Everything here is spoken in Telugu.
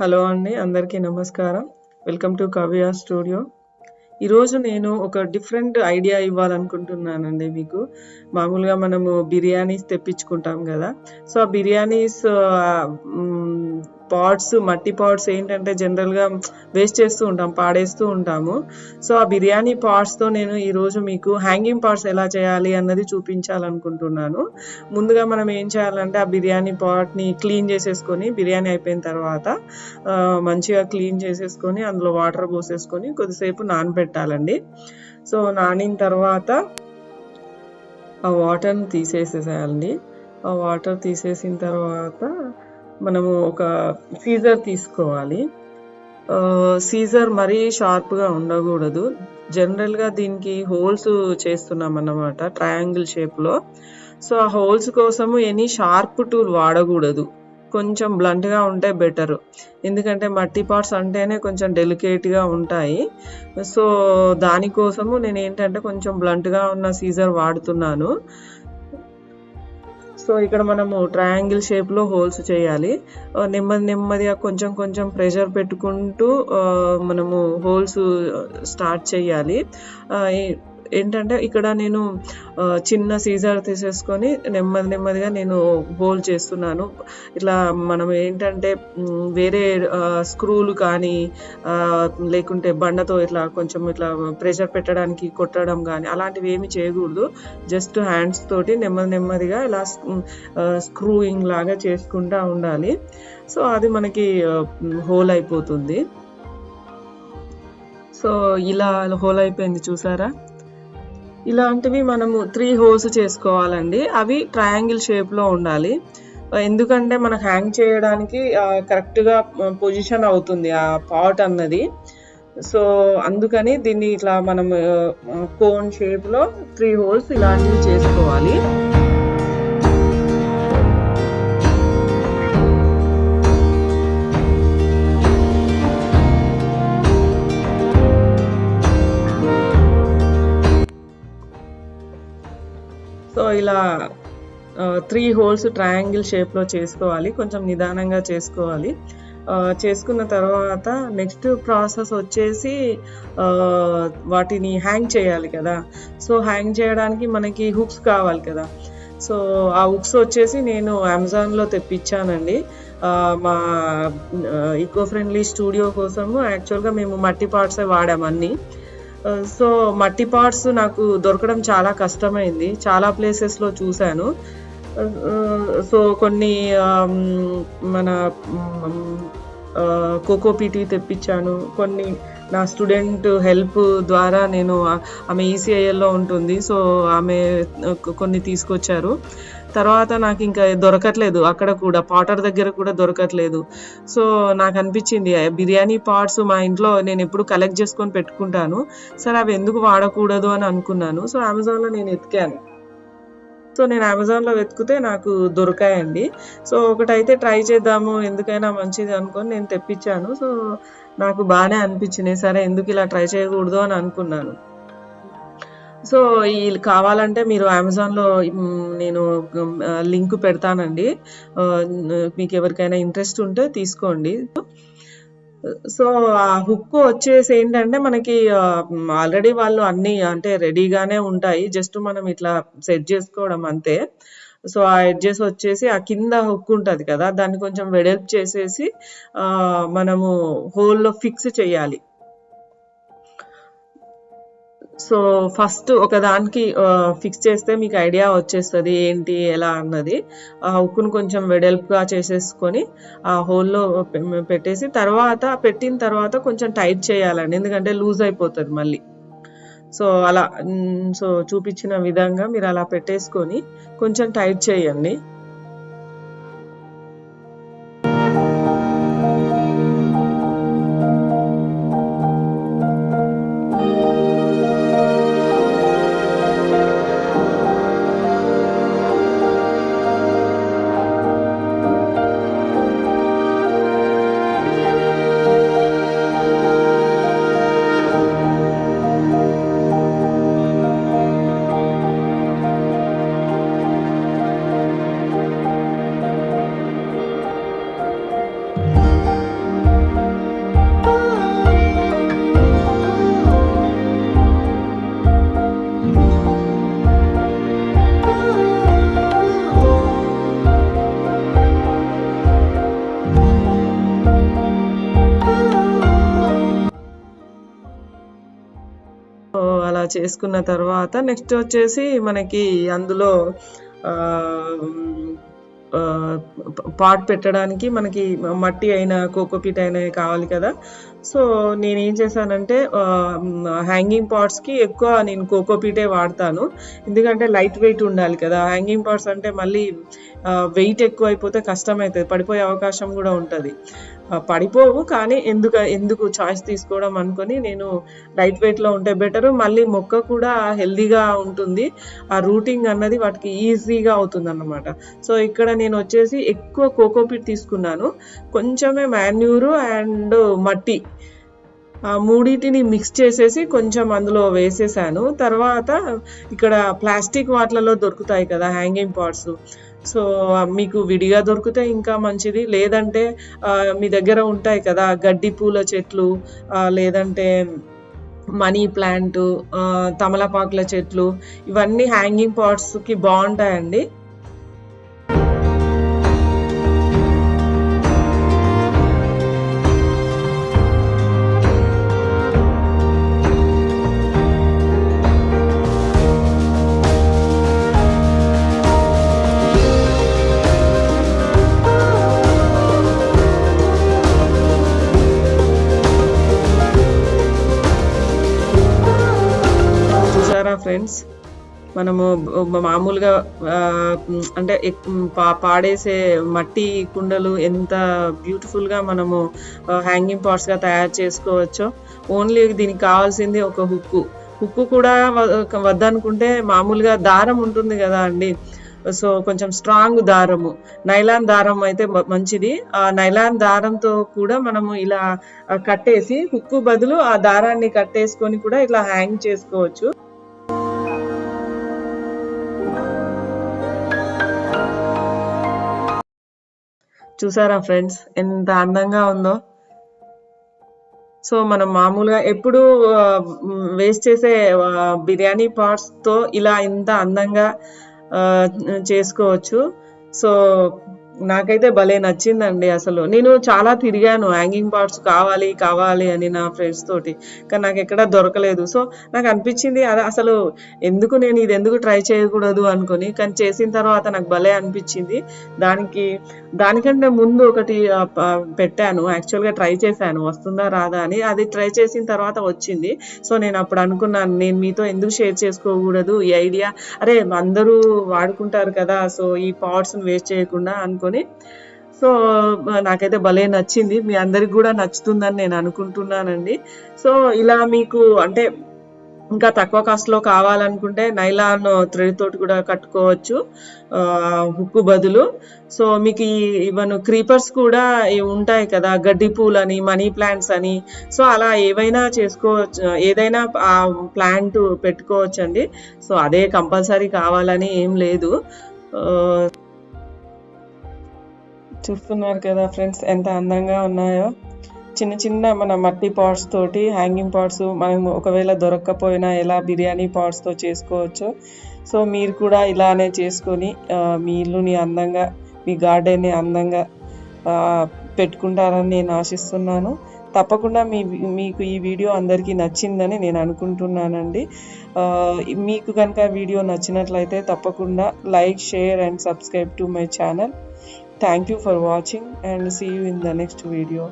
హలో అండి. అందరికీ నమస్కారం. వెల్కమ్ టు కవి ఆర్ట్ స్టూడియో. ఈరోజు నేను ఒక డిఫరెంట్ ఐడియా ఇవ్వాలనుకుంటున్నానండి మీకు. మామూలుగా మనము బిర్యానీస్ తెప్పించుకుంటాం గదా! సో, ఆ బిర్యానీస్ పాట్స్, మట్టి పాట్స్ ఏంటంటే జనరల్‌గా వేస్ట్ చేస్తూ ఉంటాం, పాడేస్తూ ఉంటాము. సో, ఆ బిర్యానీ పాట్స్‌తో నేను ఈరోజు మీకు హ్యాంగింగ్ పాట్స్ ఎలా చేయాలి అన్నది చూపించాలనుకుంటున్నాను. ముందుగా మనం ఏం చేయాలంటే ఆ బిర్యానీ పాట్‌ని క్లీన్ చేసేసుకొని, బిర్యానీ అయిపోయిన తర్వాత మంచిగా క్లీన్ చేసేసుకొని అందులో వాటర్ పోసేసుకొని కొద్దిసేపు నానబెట్టాలండి. సో, నానిన తర్వాత ఆ వాటర్‌ని తీసేసేయాలండి. ఆ వాటర్ తీసేసిన తర్వాత మనము ఒక సీజర్ తీసుకోవాలి. సీజర్ మరీ షార్ప్‌గా ఉండకూడదు. జనరల్‌గా దీనికి హోల్స్ చేస్తున్నామన్నమాట ట్రయాంగిల్ షేప్‌లో. సో, ఆ హోల్స్ కోసము ఎనీ షార్ప్ టూల్ వాడకూడదు. కొంచెం బ్లంట్‌గా ఉంటే బెటరు. ఎందుకంటే మట్టి పాట్స్ అంటేనే కొంచెం డెలికేట్‌గా ఉంటాయి. సో, దానికోసము నేనేంటంటే కొంచెం బ్లంట్‌గా ఉన్న సీజర్ వాడుతున్నాను. సో, ఇక్కడ మనము ట్రయాంగిల్ షేప్‌లో హోల్స్ చేయాలి. నెమ్మదిగా కొంచెం కొంచెం ప్రెషర్ పెట్టుకుంటూ మనము హోల్స్ స్టార్ట్ చేయాలి. ఏంటంటే ఇక్కడ నేను చిన్న సీజర్ తీసేసుకొని నెమ్మదిగా నేను హోల్ చేస్తున్నాను. ఇట్లా మనం ఏంటంటే వేరే స్క్రూలు కానీ లేకుంటే బండతో ఇట్లా కొంచెం ఇట్లా ప్రెషర్ పెట్టడానికి కొట్టడం కానీ అలాంటివి ఏమి చేయకూడదు. జస్ట్ హ్యాండ్స్ తోటి నెమ్మదిగా ఇలా స్క్రూయింగ్ లాగా చేసుకుంటా ఉండాలి. సో, అది మనకి హోల్ అయిపోతుంది. సో, ఇలా హోల్ అయిపోయింది చూసారా? ఇలాంటివి మనము 3 హోల్స్ చేసుకోవాలండి. అవి ట్రయాంగిల్ షేప్‌లో ఉండాలి. ఎందుకంటే మనకు హ్యాంగ్ చేయడానికి కరెక్ట్‌గా పొజిషన్ అవుతుంది ఆ పాట్ అన్నది. సో, అందుకని దీన్ని ఇట్లా మనము కోన్ షేప్‌లో 3 హోల్స్ ఇలాంటివి చేసుకోవాలి. సో, ఇలా 3 హోల్స్ ట్రయాంగిల్ షేప్‌లో చేసుకోవాలి. కొంచెం నిదానంగా చేసుకోవాలి. చేసుకున్న తర్వాత నెక్స్ట్ ప్రాసెస్ వచ్చేసి వాటిని హ్యాంగ్ చేయాలి కదా! సో, హ్యాంగ్ చేయడానికి మనకి హుక్స్ కావాలి కదా! సో, ఆ హుక్స్ వచ్చేసి నేను అమెజాన్‌లో తెప్పించానండి. మా ఈకో ఫ్రెండ్లీ స్టూడియో కోసము యాక్చువల్‌గా మేము మట్టి పాట్సే వాడాము అన్నీ. సో, మట్టి పాట్స్ నాకు దొరకడం చాలా కష్టమైంది. చాలా ప్లేసెస్‌లో చూసాను. సో, కొన్ని మన కోకోపీట్‌వి తెప్పించాను. కొన్ని నా స్టూడెంట్ హెల్ప్ ద్వారా నేను ఆమె ఈసీఐఎల్‌లో ఉంటుంది. సో, ఆమె కొన్ని తీసుకొచ్చారు. తర్వాత నాకింకా దొరకట్లేదు. అక్కడ కూడా పాటర్ దగ్గర కూడా దొరకట్లేదు. సో, నాకనిపించింది బిర్యానీ పాట్స్ మా ఇంట్లో నేనెప్పుడు కలెక్ట్ చేసుకొని పెట్టుకుంటాను. సరే అవి ఎందుకు వాడకూడదు అని అనుకున్నాను. సో, అమెజాన్‌లో నేను ఎతికాను. సో, నేను అమెజాన్‌లో వెతికితే నాకు దొరికాయండి. సో, ఒకటైతే ట్రై చేద్దాము ఎందుకైనా మంచిది అనుకోని నేను తెప్పించాను. సో, నాకు బానే అనిపించినాయి. సరే ఎందుకు ఇలా ట్రై చేయకూడదు అని అనుకున్నాను. సో, కావాలంటే మీరు అమెజాన్‌లో నేను లింక్ పెడతానండి. మీకెవరికైనా ఇంట్రెస్ట్ ఉంటే తీసుకోండి. సో, ఆ హుక్ వచ్చేసి ఏంటంటే మనకి ఆల్రెడీ వాళ్ళు అన్నీ అంటే రెడీగానే ఉంటాయి. జస్ట్ మనం ఇట్లా సెట్ చేసుకోవడం అంతే. సో, ఆ ఎడ్జెస్ వచ్చేసి ఆ కింద హుక్ ఉంటది కదా! దాన్ని కొంచెం వెడల్పు చేసేసి మనము హోల్‌లో ఫిక్స్ చేయాలి. సో, ఫస్ట్ ఒకదానికి ఫిక్స్ చేస్తే మీకు ఐడియా వచ్చేస్తది. ఏంటి, ఎలా అన్నది. ఆ హుక్‌ని కొంచెం వెడల్పుగా చేసేసుకొని ఆ హోల్‌లో పెట్టేసి పెట్టిన తర్వాత కొంచెం టైట్ చేయాలండి. ఎందుకంటే లూజ్ అయిపోతది మళ్ళీ. సో, అలా సో, చూపించిన విధంగా మీరలా పెట్టేసుకొని కొంచెం టైట్ చేయండి. చేసుకున్న తర్వాత నెక్స్ట్ వచ్చేసి మనకి అందులో పాట్ పెట్టడానికి మనకి మట్టి అయినా కోకోపీట్ అయినా కావాలి కదా. సో నేనేం చేశానంటే హ్యాంగింగ్ పాట్స్కి ఎక్కువ నేను కోకోపీటే వాడతాను, ఎందుకంటే లైట్ వెయిట్ ఉండాలి కదా. హ్యాంగింగ్ పాట్స్ అంటే మళ్ళీ వెయిట్ ఎక్కువ అయిపోతే కష్టమవుతుంది, పడిపోయే అవకాశం కూడా ఉంటుంది. పడిపోవు కానీ ఎందుకు చాయిస్ తీసుకోవడం అనుకొని నేను లైట్ వెయిట్లో ఉంటే బెటరు. మళ్ళీ మొక్క కూడా హెల్దీగా ఉంటుంది, ఆ రూటింగ్ అన్నది వాటికి ఈజీగా అవుతుంది అన్నమాట. సో ఇక్కడ నేను వచ్చేసి ఎక్కువ కోకోపీట్ తీసుకున్నాను, కొంచెమే మాన్యూరు అండ్ మట్టి, ఆ మూడింటిని మిక్స్ చేసేసి కొంచెం అందులో వేసేసాను. తర్వాత ఇక్కడ ప్లాస్టిక్ వాటిలలో దొరుకుతాయి కదా హ్యాంగింగ్ పాట్స్, సో మీకు విడిగా దొరికితే ఇంకా మంచిది, లేదంటే మీ దగ్గర ఉంటాయి కదా గడ్డి పూల చెట్లు, లేదంటే మనీ ప్లాంట్, తమలపాకుల చెట్లు, ఇవన్నీ హ్యాంగింగ్ పాట్స్కి బాగుంటాయండి. ఫ్రెండ్స్, మనము మామూలుగా అంటే పాడేసే మట్టి కుండలు ఎంత బ్యూటిఫుల్గా మనము హ్యాంగింగ్ పాట్స్గా తయారు చేసుకోవచ్చో. ఓన్లీ దీనికి కావాల్సింది ఒక హుక్కు కూడా వద్దనుకుంటే మామూలుగా దారం ఉంటుంది కదా అండి, సో కొంచెం స్ట్రాంగ్ దారము, నైలాన్ దారం అయితే మంచిది. ఆ నైలాన్ దారంతో కూడా మనము ఇలా కట్టేసి హుక్కు బదులు ఆ దారాన్ని కట్టేసుకొని కూడా ఇట్లా హ్యాంగ్ చేసుకోవచ్చు. చూసారా ఫ్రెండ్స్ ఎంత అందంగా ఉందో. సో మనం మామూలుగా ఎప్పుడు వేస్ట్ చేసే బిర్యానీ పాట్స్తో ఇలా ఇంత అందంగా చేసుకోవచ్చు. సో నాకైతే భలే నచ్చిందండి. అసలు నేను చాలా తిరిగాను హ్యాంగింగ్ పాట్స్ కావాలి అని నా ఫ్రెండ్స్ తోటి, కానీ నాకు ఎక్కడా దొరకలేదు. సో నాకు అనిపించింది అసలు నేను ఇది ఎందుకు ట్రై చేయకూడదు అనుకొని, కానీ చేసిన తర్వాత నాకు భలే అనిపించింది. దానికంటే ముందు ఒకటి పెట్టాను, యాక్చువల్గా ట్రై చేశాను వస్తుందా రాదా అని. అది ట్రై చేసిన తర్వాత వచ్చింది. సో నేను అప్పుడు అనుకున్నాను, నేను మీతో ఎందుకు షేర్ చేసుకోకూడదు ఈ ఐడియా, అరే అందరూ వాడుకుంటారు కదా, సో ఈ పాట్స్ని వేస్ట్ చేయకుండా అనుకొని. సో నాకైతే భలే నచ్చింది, మీ అందరికి కూడా నచ్చుతుందని నేను అనుకుంటున్నానండి. సో ఇలా మీకు అంటే ఇంకా తక్కువ కాస్ట్లో కావాలనుకుంటే నైలాన్ థ్రెడ్ తోటి కూడా కట్టుకోవచ్చు హుక్కు బదులు. సో మీకు ఈవెన్ క్రీపర్స్ కూడా ఉంటాయి కదా, గడ్డి పూలని, మనీ ప్లాంట్స్ అని, సో అలా ఏవైనా చేసుకోవచ్చు, ఏదైనా ఆ ప్లాంట్ పెట్టుకోవచ్చండి. సో అదే కంపల్సరీ కావాలని ఏం లేదు. చూస్తున్నారు కదా ఫ్రెండ్స్ ఎంత అందంగా ఉన్నాయో. చిన్న మన మట్టి పాట్స్ తోటి హ్యాంగింగ్ పాట్స్ మనం ఒకవేళ దొరక్కపోయినా ఎలా బిర్యానీ పాట్స్తో చేసుకోవచ్చు. సో మీరు కూడా ఇలానే చేసుకొని మీ ఇల్లుని అందంగా, మీ గార్డెన్ని అందంగా పెట్టుకుంటారని నేను ఆశిస్తున్నాను. తప్పకుండా మీకు ఈ వీడియో అందరికీ నచ్చిందని నేను అనుకుంటున్నానండి. మీకు కనుక వీడియో నచ్చినట్లయితే తప్పకుండా like, share and subscribe to my channel. Thank you for watching and see you in the next video.